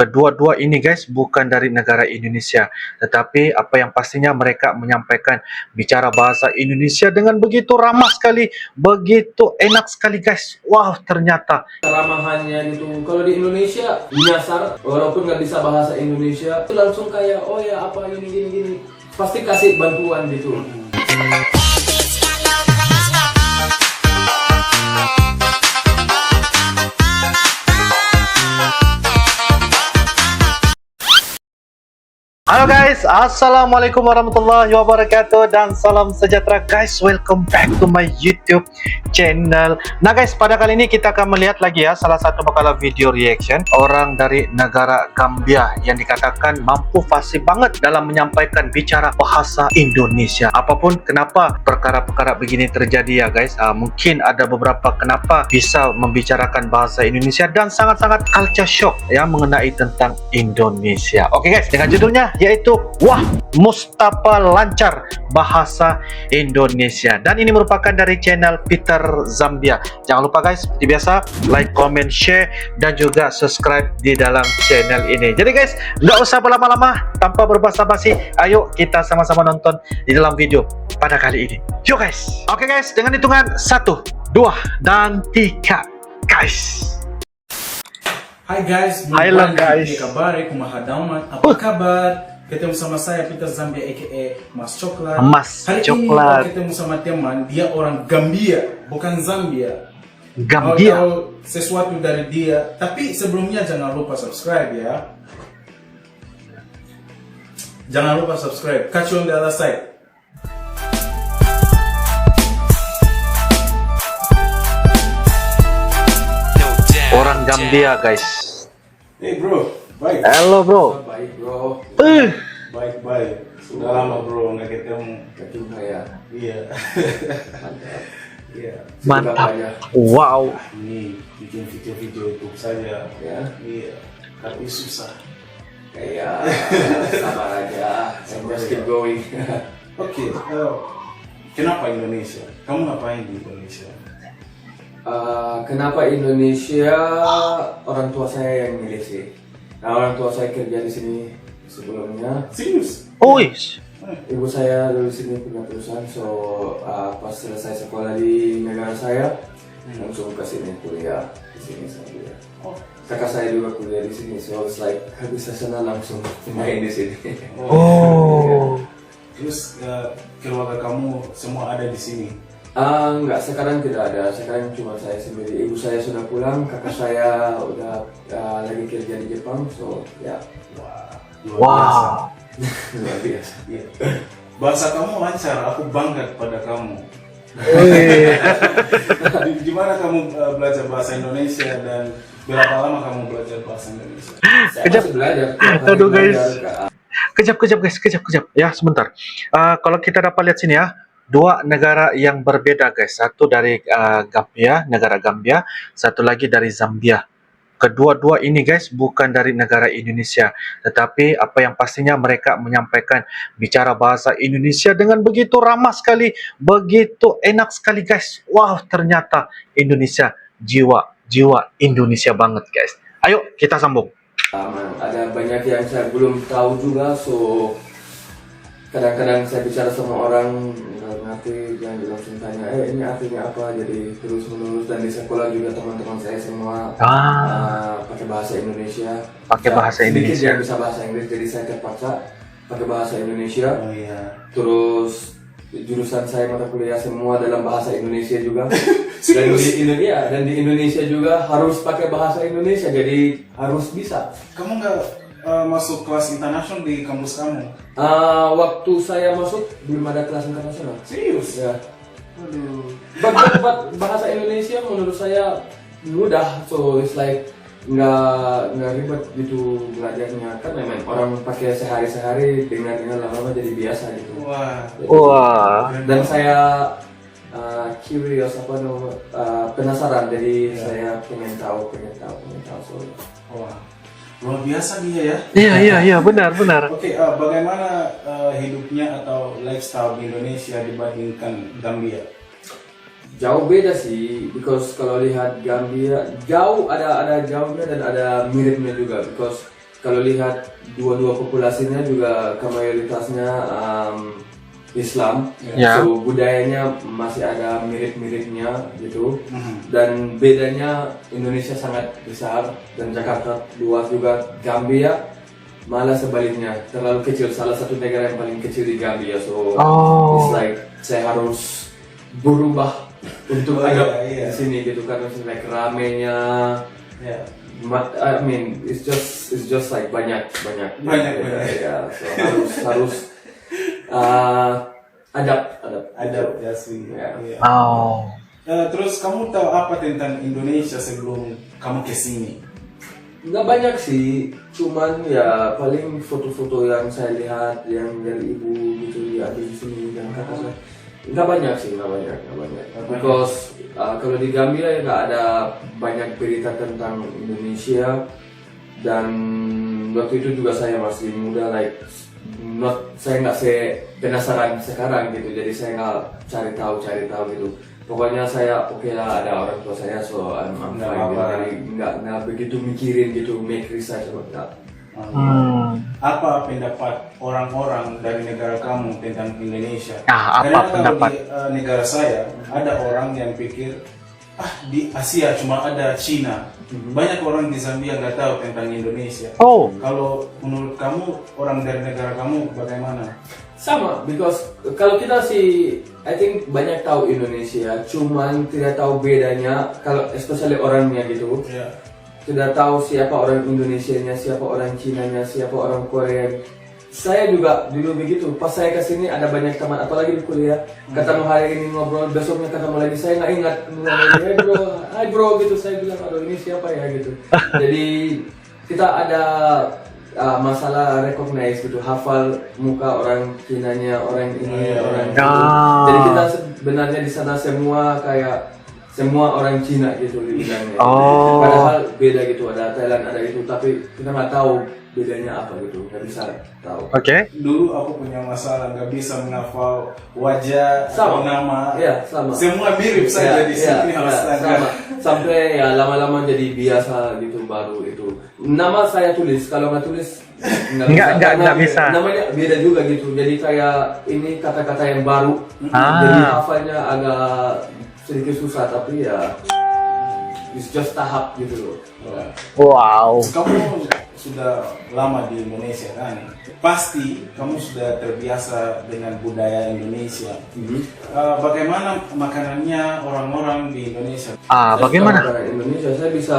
Kedua-dua ini guys bukan dari negara Indonesia, tetapi apa yang pastinya mereka menyampaikan bicara bahasa Indonesia dengan begitu ramah sekali, begitu enak sekali guys. Wow, ternyata Keramahannya gitu. Kalau di Indonesia nyasar, walaupun nggak bisa bahasa Indonesia, itu langsung kayak oh ya apa gini, pasti kasih bantuan gitu. halo guys, assalamualaikum warahmatullahi wabarakatuh dan salam sejahtera guys. Welcome back to my YouTube channel. Nah guys, pada kali ini kita akan melihat lagi ya salah satu bakalan video reaction orang dari negara Gambia yang dikatakan mampu fasih banget dalam menyampaikan bicara bahasa Indonesia. Apapun kenapa perkara-perkara begini terjadi ya guys, mungkin ada beberapa kenapa bisa membicarakan bahasa Indonesia dan sangat-sangat culture shock ya mengenai tentang Indonesia. Oke guys, dengan judulnya yaitu Wah Mustafa Lancar Bahasa Indonesia, dan ini merupakan dari channel Peter Zambia. Jangan lupa guys, seperti biasa like, comment, share dan juga subscribe di dalam channel ini. Jadi guys, nggak usah berlama-lama, tanpa berbasa-basi, ayo kita sama-sama nonton di dalam video pada kali ini. Yuk guys. Oke guys, dengan hitungan 1, 2 dan 3 guys. Hai guys, Halo guys. kabar? Kumaha dauman? Apa kabar? Ketemu sama saya Peter Zambia aka Mas Coklat. Mas Hari Coklat. ini ketemu sama teman, dia orang Gambia, bukan Zambia. Gambia. Mau tahu sesuatu dari dia, tapi sebelumnya jangan lupa subscribe ya. Jangan lupa subscribe. Catch you on the other side. Orang Gambia guys. Hey bro, baik. Halo bro. Baik bro, Baik. Sudah lama bro nggak ketemu. ketemu ya. Iya. Mantap. Iya. Mantap. Aja. Wow. Ini bikin video itu saja. Ya, Iya. Tapi susah. kayak sabar aja. Just keep going. Oke, kenapa Indonesia? Kamu ngapain di Indonesia? Kenapa Indonesia? Orang tua saya yang milih sih. Nah, orang tua saya kerja di sini sebelumnya. Serius? Oh, Ibu saya dulu di sini punya perusahaan, so pas selesai sekolah di negara saya, langsung ke sini kuliah di sini sambil. Oh. Kakak saya juga kuliah di sini, so it's like habis sana langsung main di sini. Oh. Terus keluarga kamu semua ada di sini? Enggak, sekarang tidak ada. Sekarang cuma saya sendiri. Ibu saya sudah pulang, kakak saya udah lagi kerja di Jepang, so ya. Wow. Luar biasa. Iya. Bahasa kamu lancar, aku bangga kepada kamu. Gimana kamu belajar bahasa Indonesia dan berapa lama kamu belajar bahasa Indonesia? Saya Kejap. masih belajar. Aduh, guys. Kejap guys, kejap. Ya, sebentar. Kalau kita dapat lihat sini ya, dua negara yang berbeda guys. Satu dari Gambia, negara Gambia, satu lagi dari Zambia. Kedua-dua ini guys bukan dari negara Indonesia, tetapi apa yang pastinya mereka menyampaikan bicara bahasa Indonesia dengan begitu ramah sekali, begitu enak sekali guys. Wow, ternyata Indonesia, jiwa Indonesia banget guys. Ayo kita sambung. Ada banyak yang saya belum tahu juga, so kadang-kadang saya bicara sama orang nggak ngerti, yang langsung tanya, ini artinya apa, jadi terus menerus. Dan di sekolah juga teman-teman saya semua pakai bahasa Indonesia. Pakai bahasa Sedikit Indonesia. yang bisa bahasa Inggris, jadi saya terpaksa pakai bahasa Indonesia. Oh iya. Terus jurusan saya mata kuliah semua dalam bahasa Indonesia juga. Dan di Indonesia juga harus pakai bahasa Indonesia, jadi harus bisa. Kamu nggak masuk kelas internasional di kampus kamu? Waktu saya masuk belum ada kelas internasional. Serius? Ya. Aduh. But bahasa Indonesia menurut saya mudah, so it's like nggak ribet gitu belajarnya, kan memang orang pakai sehari-hari, dengar lama-lama jadi biasa gitu. Wah. Wah. Dan saya curious penasaran, jadi saya pengen tahu so. Wah. Luar biasa dia ya. Iya, benar. Oke, bagaimana hidupnya atau lifestyle di Indonesia dibandingkan Gambia? Jauh beda sih, because kalau lihat Gambia jauh ada jauhnya dan ada miripnya juga, because kalau lihat dua populasinya juga mayoritasnya Islam, Ya. so budayanya masih ada mirip-miripnya gitu. Dan bedanya Indonesia sangat besar dan Jakarta luas juga. Gambia malah sebaliknya terlalu kecil, salah satu negara yang paling kecil di Gambia. So it's like saya harus berubah untuk ada di sini gitu karena like ramenya. I mean, it's just like banyak. Ya, so harus adaptasi. Ya. Oh. Terus kamu tahu apa tentang Indonesia sebelum kamu kesini? Nggak banyak sih, cuman ya paling foto-foto yang saya lihat yang dari ibu gitu ya di sini dan kakak saya. Nggak banyak. Because kalau di Gambia ya nggak ada banyak berita tentang Indonesia, dan waktu itu juga saya masih muda, saya nggak penasaran sekarang gitu, jadi saya nggak cari tahu gitu. Pokoknya saya oke lah, ada orang tua saya, so I'm fine gitu. Jadi nggak begitu mikirin gitu, make research atau enggak. Apa pendapat orang-orang dari negara kamu tentang Indonesia? Apa Karena pendapat? kalau di negara saya ada orang yang pikir di Asia cuma ada Cina. Banyak orang di Zambia nggak tahu tentang Indonesia. Oh. Kalau menurut kamu, orang dari negara kamu bagaimana? Sama, because kalau kita sih, I think banyak tahu Indonesia, cuman tidak tahu bedanya, kalau especially orangnya gitu. Tidak tahu siapa orang Indonesianya, siapa orang Cinanya, siapa orang Korea. Saya juga dulu begitu, pas saya kesini ada banyak teman, apalagi di kuliah, ketemu hari ini ngobrol, besoknya ketemu lagi, saya nggak ingat, hai bro gitu, saya bilang aduh ini siapa ya gitu. Jadi kita ada masalah recognize gitu, hafal muka orang Cinanya, orang ini, orang itu. Jadi kita sebenarnya di sana semua orang Cina gitu dibilangnya. Padahal beda gitu, ada Thailand, ada itu, tapi kita nggak tahu bedanya apa gitu, nggak bisa tahu. Oke. Dulu aku punya masalah, nggak bisa menghafal wajah atau nama. Iya, sama. Semua mirip saja di sini, sama. Sampai ya lama-lama jadi biasa gitu, baru itu. Nama saya tulis, kalau nggak tulis nggak bisa. Namanya beda juga gitu, jadi kayak ini kata-kata yang baru, jadi hafalnya agak sedikit susah, tapi ya it's just tahap gitu loh. Wow. Kamu sudah lama di Indonesia kan? Pasti kamu sudah terbiasa dengan budaya Indonesia. Bagaimana makanannya orang-orang di Indonesia? Bagaimana? Makanan Indonesia saya bisa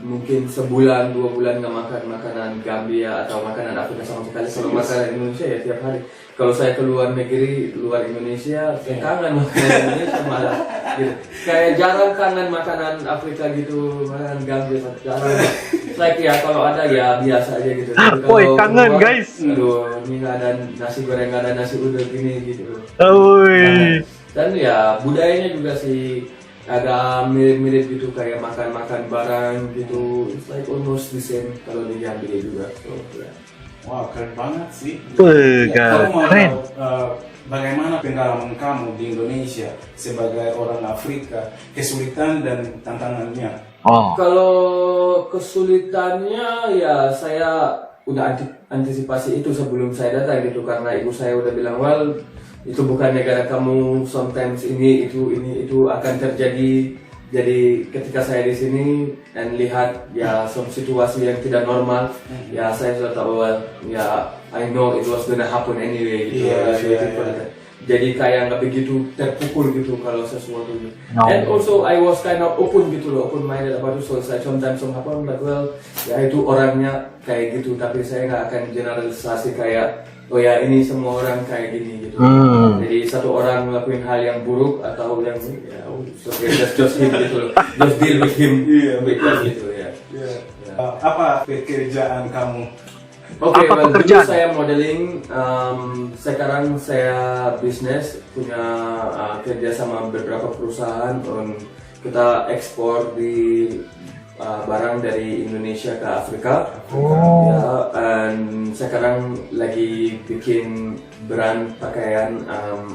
mungkin sebulan 2 bulan nggak makan makanan Gambia atau makanan Afrika sama sekali. Kalau makanan Indonesia ya tiap hari. Kalau saya keluar negeri, luar Indonesia, saya kangen makanan Indonesia malah gitu. Kayak jarang kangen makanan Afrika gitu, makanan Gambia jarang. Like ya kalau ada ya biasa aja gitu. Woi, kangen keluar, guys. Aduh, ini nggak ada nasi goreng, nggak ada nasi uduk ini gitu. Dan ya budayanya juga sih ada mirip-mirip gitu, kayak makan-makan barang gitu. It's like almost the same kalau di Gambia juga. So, yeah. Wah, keren banget sih. Kamu mau tahu bagaimana pengalaman kamu di Indonesia sebagai orang Afrika, kesulitan dan tantangannya? Kalau kesulitannya ya saya udah antisipasi itu sebelum saya datang gitu, karena ibu saya udah bilang, well itu bukan negara kamu, sometimes ini itu akan terjadi. Jadi ketika saya di sini dan lihat ya situasi yang tidak normal, ya saya sudah tahu, ya I know it was gonna happen anyway gitu. Jadi kayak nggak begitu terpukul gitu kalau sesuatu gitu. And also I was kind of open gitu loh, open minded about it. So sometimes happen, but well ya itu orangnya kayak gitu. Tapi saya nggak akan generalisasi kayak oh ya ini semua orang kayak gini gitu. Jadi satu orang ngelakuin hal yang buruk atau yang ya just him gitu loh. Just deal with him gitu ya. Apa pekerjaan kamu? Oke, dulu saya modeling, sekarang saya bisnis, punya kerja sama beberapa perusahaan, kita ekspor di barang dari Indonesia ke Afrika. Ya, dan sekarang lagi bikin brand pakaian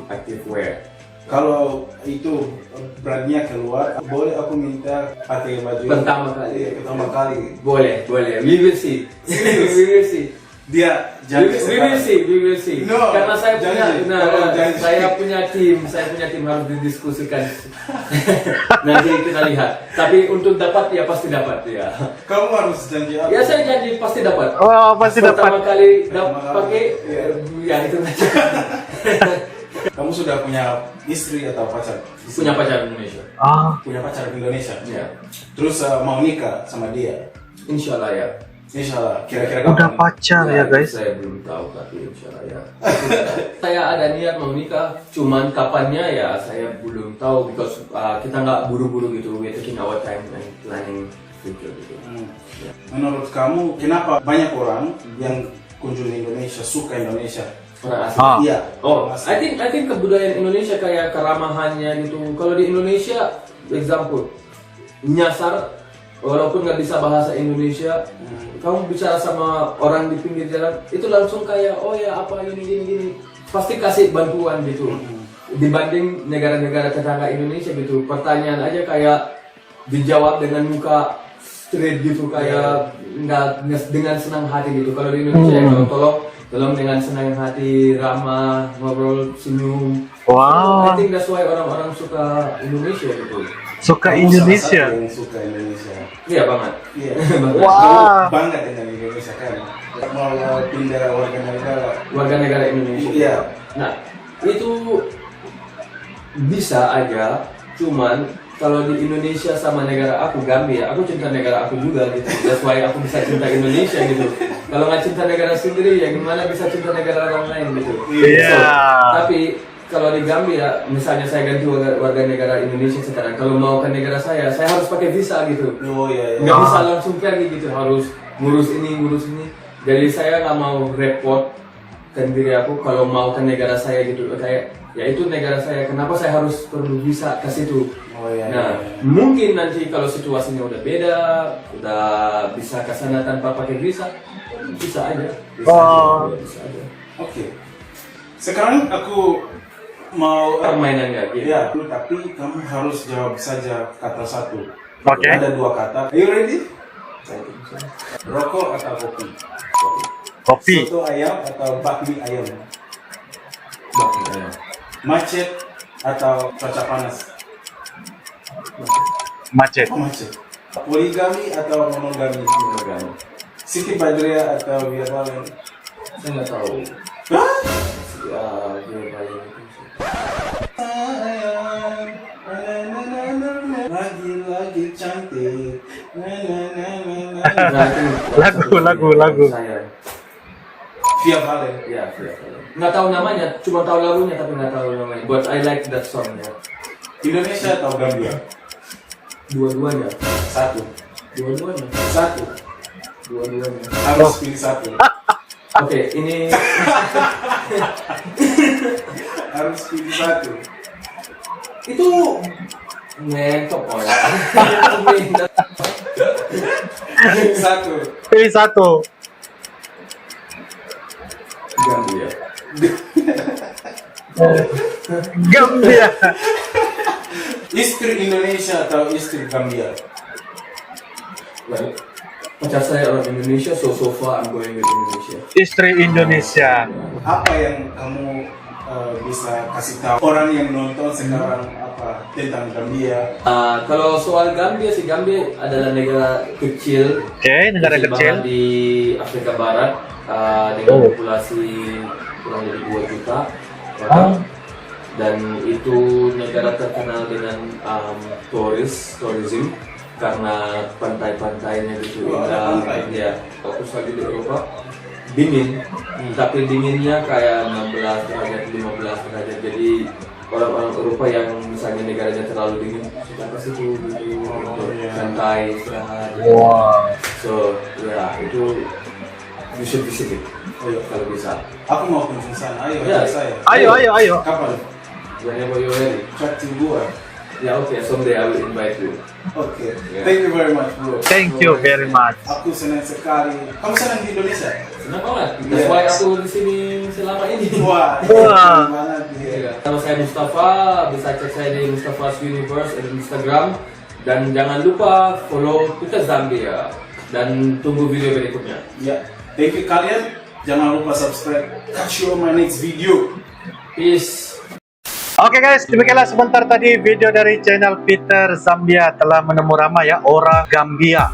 activewear. Kalau itu brandnya keluar, boleh aku minta pakai baju ini? Pertama kali. Iya, pertama kali. Boleh. We will see. Serius? We will see. Dia janji We will see. No, Karena saya janji. punya, Kalau janji. saya punya tim harus didiskusikan. Nanti kita lihat. Tapi untuk dapat ya pasti dapat ya. Kamu harus janji apa? Ya saya janji pasti dapat. Oh, pasti Pertama dapat. kali Pertama kali. pakai, Iya. ya itu aja. Kamu sudah punya istri atau pacar? Punya pacar Indonesia. Ah, Punya pacar Indonesia. Ya. Terus mau nikah sama dia? Insya Allah ya. Insya Allah. Kira-kira udah kapan? pacar ya guys. Saya belum tahu tapi insya Allah ya. Saya ada niat mau nikah, cuman kapannya ya saya belum tahu because kita nggak buru-buru gitu. We're taking our time and planning future gitu. Ya. Menurut kamu, kenapa banyak orang yang kunjungi Indonesia, suka Indonesia? Orang asing. Ah. Iya. Oh, orang asing. I think kebudayaan Indonesia kayak keramahannya gitu. Kalau di Indonesia, example, nyasar, walaupun nggak bisa bahasa Indonesia, kamu bicara sama orang di pinggir jalan, itu langsung kayak, oh ya apa gini, pasti kasih bantuan gitu. Dibanding negara-negara tetangga Indonesia gitu, pertanyaan aja kayak dijawab dengan muka straight gitu, kayak nggak dengan senang hati gitu. Kalau di Indonesia ya kalau tolong dengan senang hati, ramah, ngobrol, senyum. Wow. I think that's why orang-orang suka Indonesia gitu. Suka Kamu Indonesia. salah satu yang suka Indonesia. Iya banget. Iya. Wah. Kamu bangga dengan Indonesia kan? Mau pindah warga negara. Warga negara Indonesia. Iya. Nah, itu bisa aja, cuman kalau di Indonesia sama negara aku Gambia, aku cinta negara aku juga gitu. That's why aku bisa cinta Indonesia gitu. Kalau nggak cinta negara sendiri, ya gimana bisa cinta negara orang lain gitu. Iya. So, tapi kalau di Gambia, misalnya saya ganti warga negara Indonesia sekarang, kalau mau ke negara saya harus pakai visa gitu. Oh iya. Nggak bisa langsung pergi gitu, harus ngurus ini. Jadi saya nggak mau repot kan diri aku kalau mau ke negara saya gitu, kayak ya itu negara saya, kenapa saya harus perlu visa ke situ. Oh iya. Nah, iya. mungkin nanti kalau situasinya udah beda, udah bisa ke sana tanpa pakai visa, bisa aja. Bisa aja. Oke. Sekarang aku mau Permainannya gitu. ya, tapi kamu harus jawab saja kata satu. Oke. Ada dua kata. Are you ready? Rokok atau kopi? Kopi. Soto ayam atau bakmi ayam? Bakmi ayam. Macet atau cuaca panas? Macet. Oh, macet. Poligami atau monogami? Monogami. Siti Badriah atau Via Valen? Saya nggak tahu. Hah? Ya, dia bayar itu. Sayang, lagi cantik. Nah, itu Lagu. Saya. Via Valen. Ya, nggak tahu namanya, cuma tahu lagunya tapi nggak tahu namanya. But I like that song ya. Indonesia atau Gambia? Dua-duanya. Satu. Dua-duanya. Satu. Dua-duanya. Harus pilih satu. Oke, ini Harus pilih satu. itu mentok oh ya. Satu. Pilih satu. Gambia. Gambia. Istri Indonesia atau istri Gambia? Well, pacar saya orang Indonesia, so far I'm going with Indonesia. Istri Indonesia. Apa yang kamu bisa kasih tahu orang yang nonton sekarang apa tentang Gambia? Kalau soal Gambia sih, Gambia adalah negara kecil. Oke, negara kecil. banget di Afrika Barat dengan populasi kurang lebih 2 juta orang. Dan itu negara terkenal dengan tourism karena pantai-pantainya gitu. Oh, ada pantai. Ya, fokus lagi di Eropa dingin, tapi dinginnya kayak 16 derajat, 15 derajat. Jadi orang-orang Eropa yang misalnya negaranya terlalu dingin suka ke situ gitu, untuk santai, istirahat. Wow. So ya itu you should visit it kalau bisa. Aku mau kunjung sana. Ayo, Ya. ajak saya. Ayo. Kapan? Whenever you're ready. Chat to gua. Ya oke, someday I will invite you. Oke. Yeah. Thank you very much, bro. Thank you very much. Aku senang sekali. Kamu senang di Indonesia? Senang banget. That's why aku di sini selama ini. Wah, Wah. senang banget dia. ya. Kalau saya Mustafa, bisa cek saya di Mustafa's Universe di Instagram. Dan jangan lupa follow Twitter Zambia. Dan tunggu video berikutnya. Ya, thank you kalian. Jangan lupa subscribe. Catch you on my next video. Peace. Oke guys, demikianlah sebentar tadi video dari channel Peter Zambia telah menemu ramai ya, orang Gambia.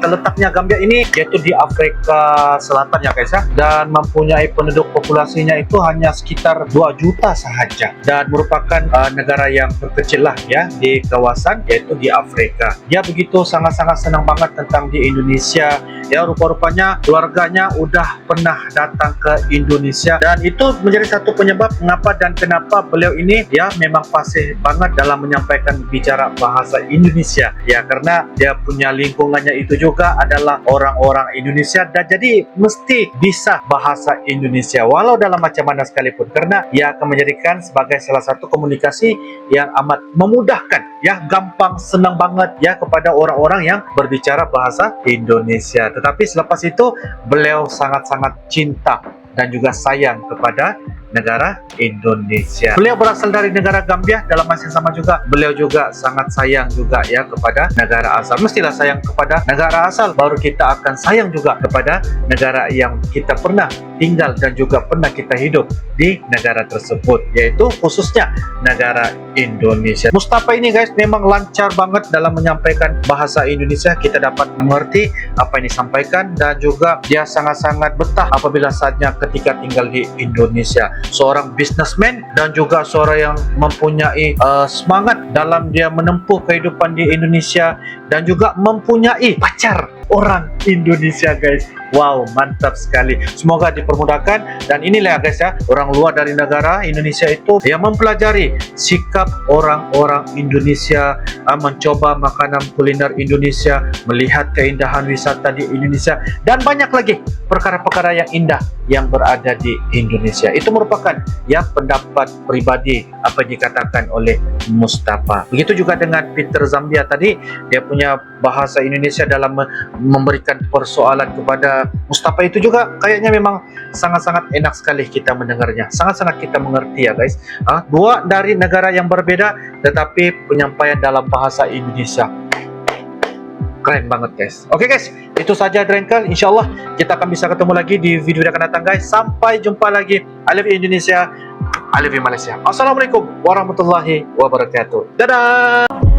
Terletaknya Gambia ini yaitu di Afrika Selatan ya guys ya, dan mempunyai penduduk populasinya itu hanya sekitar 2 juta sahaja, dan merupakan negara yang terkecil lah ya di kawasan yaitu di Afrika. Dia begitu sangat-sangat senang banget tentang di Indonesia ya, rupa-rupanya keluarganya udah pernah datang ke Indonesia, dan itu menjadi satu penyebab mengapa dan kenapa beliau ini ya memang fasih banget dalam menyampaikan bicara bahasa Indonesia ya, karena dia punya lingkungannya itu juga adalah orang-orang Indonesia, dan jadi mesti bisa bahasa Indonesia walau dalam macam mana sekalipun, karena ia akan menjadikan sebagai salah satu komunikasi yang amat memudahkan ya, gampang, senang banget ya kepada orang-orang yang berbicara bahasa Indonesia. Tetapi selepas itu beliau sangat-sangat cinta dan juga sayang kepada negara Indonesia. Beliau berasal dari negara Gambia, dalam masa yang sama juga beliau juga sangat sayang juga ya kepada negara asal. Mestilah sayang kepada negara asal, baru kita akan sayang juga kepada negara yang kita pernah tinggal dan juga pernah kita hidup di negara tersebut, yaitu khususnya negara Indonesia. Mustafa ini guys memang lancar banget dalam menyampaikan bahasa Indonesia. Kita dapat mengerti apa yang disampaikan, dan juga dia sangat-sangat betah apabila saatnya ketika tinggal di Indonesia. Seorang businessman dan juga seorang yang mempunyai semangat dalam dia menempuh kehidupan di Indonesia, dan juga mempunyai pacar orang Indonesia guys. Wow, mantap sekali. Semoga dipermudahkan. Dan inilah guys ya, orang luar dari negara Indonesia itu yang mempelajari sikap orang-orang Indonesia, mencoba makanan kuliner Indonesia, melihat keindahan wisata di Indonesia, dan banyak lagi perkara-perkara yang indah yang berada di Indonesia. Itu merupakan ya pendapat pribadi apa yang dikatakan oleh Mustafa. Begitu juga dengan Peter Zambia tadi, dia punya bahasa Indonesia dalam memberikan persoalan kepada Mustafa itu juga kayaknya memang sangat-sangat enak sekali kita mendengarnya, sangat-sangat kita mengerti ya guys. Dua dari negara yang berbeda tetapi penyampaian dalam bahasa Indonesia keren banget guys. Oke guys, itu saja Drenkel. Insyaallah kita akan bisa ketemu lagi di video yang akan datang guys. Sampai jumpa lagi. I love you Indonesia, I love you Malaysia. Assalamualaikum warahmatullahi wabarakatuh. Dadah.